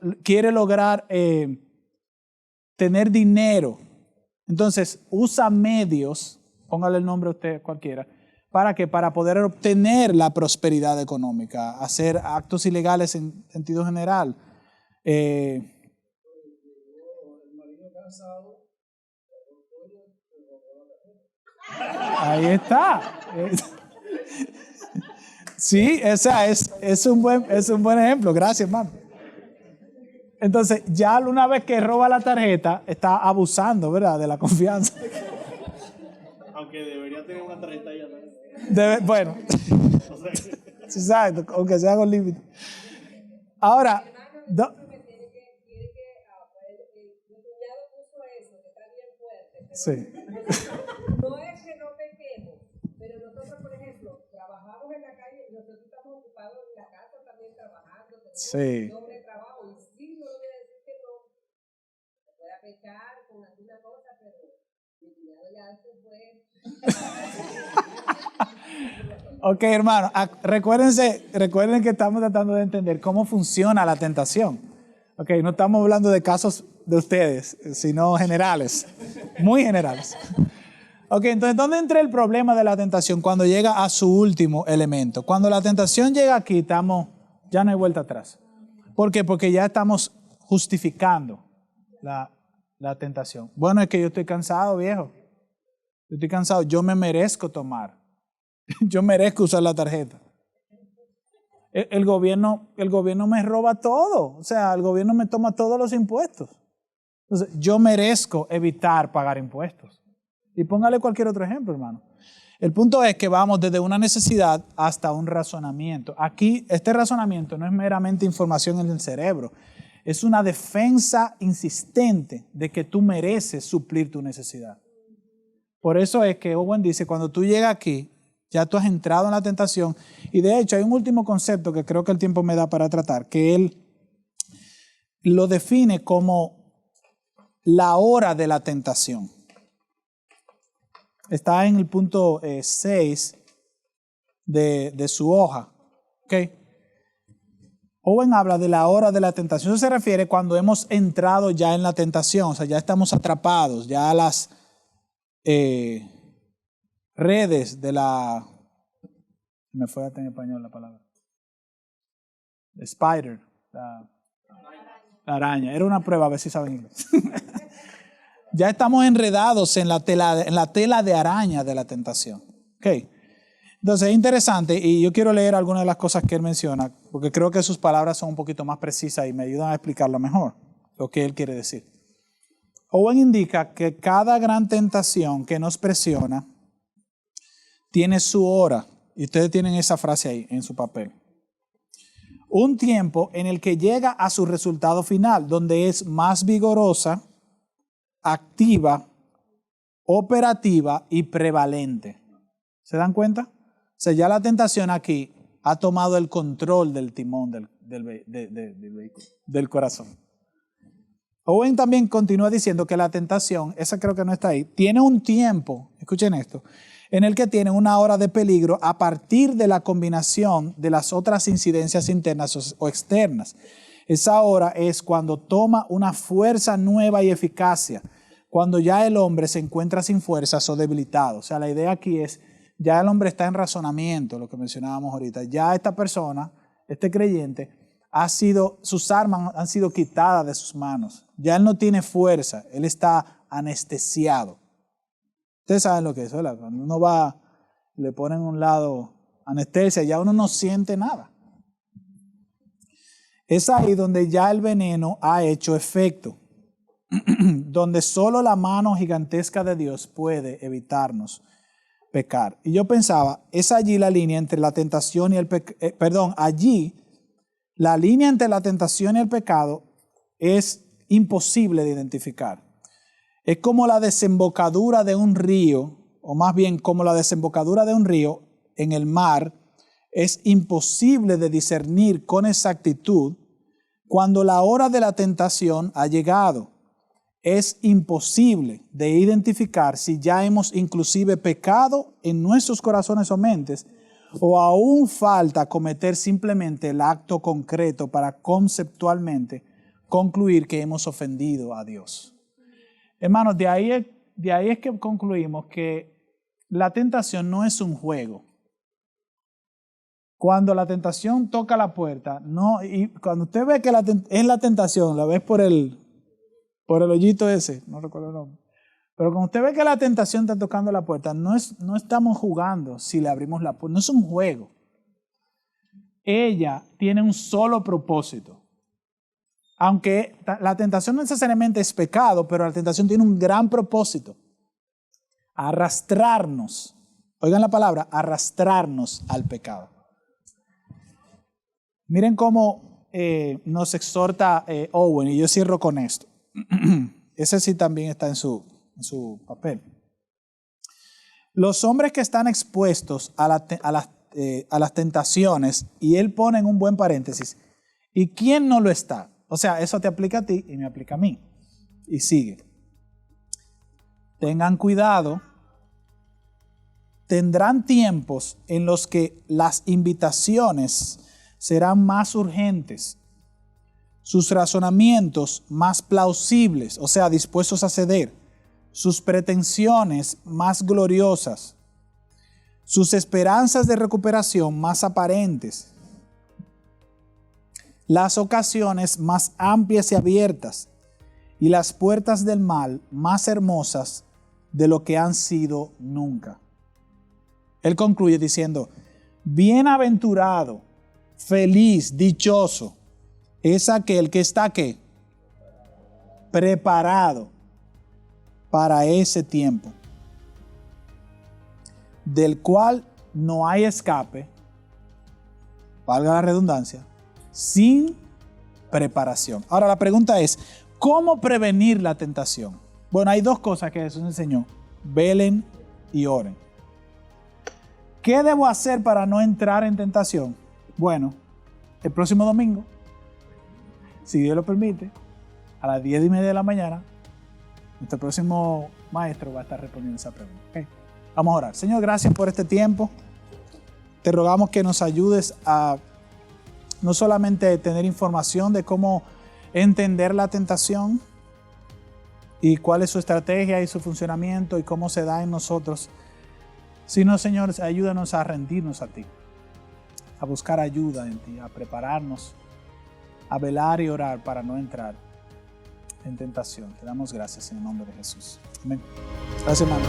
tener dinero. Entonces, usa medios, póngale el nombre a usted cualquiera, ¿para qué? Para poder obtener la prosperidad económica, hacer actos ilegales en sentido general. El marido cansado, Ahí está. Sí, o sea, es un buen ejemplo. Gracias, hermano. Entonces, ya una vez que roba la tarjeta, está abusando, ¿verdad?, de la confianza. Aunque debería tener una tarjeta ya. Bueno, sí, exacto, aunque sea con límite. Ahora, sí. No es que no pequemos, pero nosotros, por ejemplo, trabajamos en la calle y nosotros estamos ocupados en la casa también trabajando, Sí. doble trabajo. Y sí, no voy a decir que no se pueda pecar con alguna cosa, pero mi cuñado ya se fue. Ok, hermano, recuerden que estamos tratando de entender cómo funciona la tentación. Ok, no estamos hablando de casos de ustedes, sino generales, muy generales. Ok, entonces, ¿dónde entra el problema de la tentación? Cuando llega a su último elemento. Cuando la tentación llega aquí, ya no hay vuelta atrás. ¿Por qué? Porque ya estamos justificando la tentación. Bueno, es que yo estoy cansado, viejo. Yo estoy cansado, yo me merezco tomar. Yo merezco usar la tarjeta. El gobierno me roba todo. O sea, el gobierno me toma todos los impuestos. Entonces, yo merezco evitar pagar impuestos. Y póngale cualquier otro ejemplo, hermano. El punto es que vamos desde una necesidad hasta un razonamiento. Aquí, este razonamiento no es meramente información en el cerebro. Es una defensa insistente de que tú mereces suplir tu necesidad. Por eso es que Owen dice, cuando tú llegas aquí, ya tú has entrado en la tentación. Y de hecho hay un último concepto que creo que el tiempo me da para tratar, que él lo define como la hora de la tentación. Está en el punto 6 de su hoja. ¿Okay? Owen habla de la hora de la tentación. Eso se refiere cuando hemos entrado ya en la tentación, o sea, ya estamos atrapados, ya las redes de la... Me fue en español la palabra. Spider, la araña. Era una prueba, a ver si saben inglés. Ya estamos enredados en la tela de araña de la tentación. Okay. Entonces es interesante y yo quiero leer algunas de las cosas que él menciona, porque creo que sus palabras son un poquito más precisas y me ayudan a explicarlo mejor, lo que él quiere decir. Owen indica que cada gran tentación que nos presiona tiene su hora. Y ustedes tienen esa frase ahí en su papel. Un tiempo en el que llega a su resultado final, donde es más vigorosa, activa, operativa y prevalente. ¿Se dan cuenta? O sea, ya la tentación aquí ha tomado el control del timón del corazón. Owen también continúa diciendo que la tentación, esa creo que no está ahí, tiene un tiempo, escuchen esto, en el que tiene una hora de peligro a partir de la combinación de las otras incidencias internas o externas. Esa hora es cuando toma una fuerza nueva y eficacia, cuando ya el hombre se encuentra sin fuerzas o debilitado. O sea, la idea aquí es, ya el hombre está en razonamiento, lo que mencionábamos ahorita. Ya esta persona, este creyente, sus armas han sido quitadas de sus manos. Ya él no tiene fuerza, él está anestesiado. Ustedes saben lo que es, ¿verdad? Cuando uno va, le ponen a un lado anestesia, ya uno no siente nada. Es ahí donde ya el veneno ha hecho efecto, donde solo la mano gigantesca de Dios puede evitarnos pecar. Y yo pensaba, es allí la línea entre la tentación y el pecado, allí la línea entre la tentación y el pecado es imposible de identificar. Es como la desembocadura de un río, o más bien como la desembocadura de un río en el mar, es imposible de discernir con exactitud cuando la hora de la tentación ha llegado. Es imposible de identificar si ya hemos inclusive pecado en nuestros corazones o mentes, o aún falta cometer simplemente el acto concreto para conceptualmente concluir que hemos ofendido a Dios. Hermanos, de ahí es que concluimos que la tentación no es un juego. Cuando la tentación toca la puerta, no, y cuando usted ve que es la tentación, la ves por el hoyito ese, no recuerdo el nombre, Pero cuando usted ve que la tentación está tocando la puerta, no estamos jugando si le abrimos la puerta, no es un juego. Ella tiene un solo propósito. Aunque la tentación no necesariamente es pecado, pero la tentación tiene un gran propósito. Arrastrarnos. Oigan la palabra, arrastrarnos al pecado. Miren cómo nos exhorta Owen, y yo cierro con esto. Ese sí también está en su papel. Los hombres que están expuestos a las tentaciones, y él pone en un buen paréntesis, ¿y quién no lo está? O sea, eso te aplica a ti y me aplica a mí. Y sigue. Tengan cuidado. Tendrán tiempos en los que las invitaciones serán más urgentes, sus razonamientos más plausibles, o sea, dispuestos a ceder, sus pretensiones más gloriosas, sus esperanzas de recuperación más aparentes, las ocasiones más amplias y abiertas, y las puertas del mal más hermosas de lo que han sido nunca. Él concluye diciendo, bienaventurado, feliz, dichoso, es aquel que está ¿qué? Preparado para ese tiempo, del cual no hay escape, valga la redundancia, sin preparación. Ahora la pregunta es, ¿cómo prevenir la tentación? Bueno, hay dos cosas que Jesús enseñó, velen y oren. ¿Qué debo hacer para no entrar en tentación? Bueno, el próximo domingo, si Dios lo permite, a las 10:30 de la mañana, nuestro próximo maestro va a estar respondiendo esa pregunta. ¿Okay? Vamos a orar. Señor, gracias por este tiempo. Te rogamos que nos ayudes a no solamente tener información de cómo entender la tentación y cuál es su estrategia y su funcionamiento y cómo se da en nosotros, sino, Señor, ayúdanos a rendirnos a ti, a buscar ayuda en ti, a prepararnos, a velar y orar para no entrar en tentación. Te damos gracias en el nombre de Jesús. Amén. Gracias, hermanos.